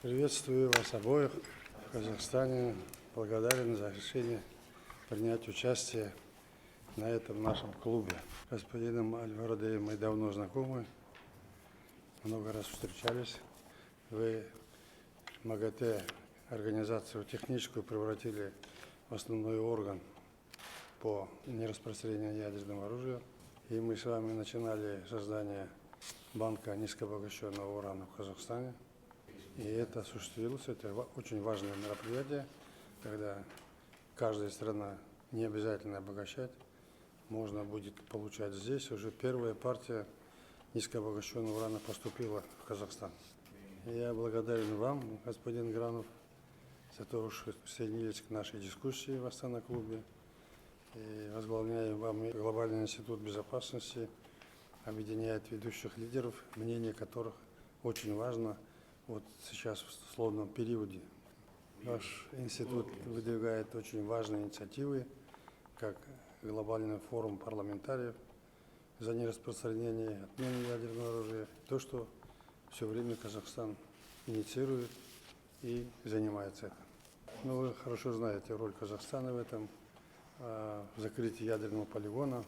Приветствую вас обоих в Казахстане. Благодарен за решение принять участие на этом нашем клубе. С господином Аль-Варадеем мы давно знакомы, много раз встречались. Вы МАГАТЭ, организацию техническую, превратили в основной орган по нераспространению ядерного оружия. И мы с вами начинали создание банка низкообогащенного урана в Казахстане. И это осуществилось. Это очень важное мероприятие, когда каждая страна не обязательно обогащать, можно будет получать здесь. Уже первая партия низкообогащенного урана поступила в Казахстан. И я благодарен вам, господин Гранов, за то, что присоединились к нашей дискуссии в Астана-клубе. И возглавляем вам Глобальный институт безопасности, объединяет ведущих лидеров, мнение которых очень важно вот сейчас в сложном периоде. Наш институт выдвигает очень важные инициативы, как глобальный форум парламентариев за нераспространение, отмену ядерного оружия, то, что все время Казахстан инициирует и занимается этим. Но вы хорошо знаете роль Казахстана в этом, в закрытии ядерного полигона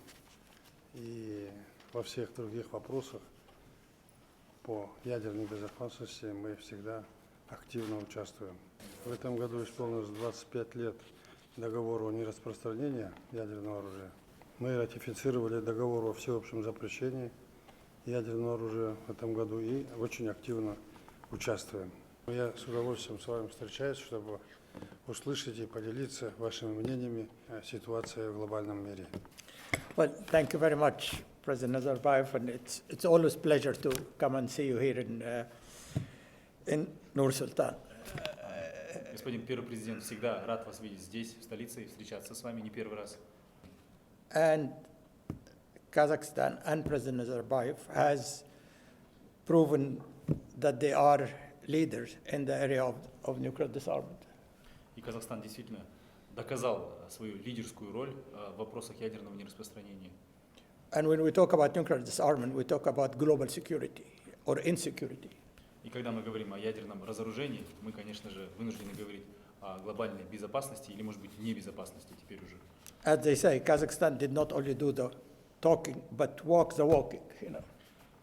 и во всех других вопросах по ядерной безопасности мы всегда активно участвуем. В этом году исполнилось 25 лет договору о нераспространении ядерного оружия. Мы ратифицировали договор о всеобщем запрещении ядерного оружия в этом году и очень активно участвуем. Я с удовольствием с вами встречаюсь, чтобы услышать и поделиться вашими мнениями о ситуации в глобальном мире. Well, thank you very much, President Nazarbayev, and it's always a pleasure to come and see you here in Nur-Sultan. Господин первый президент, всегда рад вас видеть здесь, в столице, и встречаться с вами не первый раз. And Kazakhstan and President Nazarbayev has proven that they are leaders in the area of nuclear disarmament. И Казахстан действительно доказал свою лидерскую роль в вопросах ядерного нераспространения. And when we talk about nuclear disarmament, we talk about global security or insecurity. И когда мы говорим о ядерном разоружении, мы, конечно же, вынуждены говорить о глобальной безопасности или, может быть, небезопасности теперь уже. As they say, Kazakhstan did not only do the talking, but walk the walking, you know.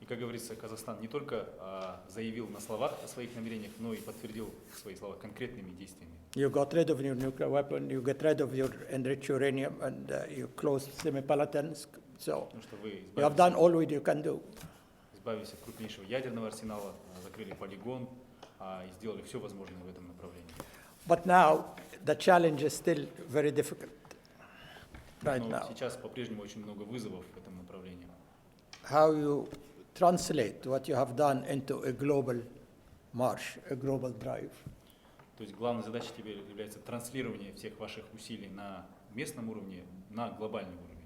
И, как говорится, Казахстан не только заявил на словах о своих намерениях, но и подтвердил свои слова конкретными действиями. You got rid of your nuclear weapon, you get rid of your enriched uranium, and you closed Semipalatinsk. So Потому что вы you have done all what you can do. избавились от крупнейшего ядерного арсенала, закрыли полигон и сделали все возможное в этом направлении. But now the challenge is still very difficult right Но now. сейчас по-прежнему очень много вызовов в этом направлении. How you translate what you have done into a global march, a global drive. То есть главной задачей теперь является транслирование всех ваших усилий на местном уровне на глобальный уровень.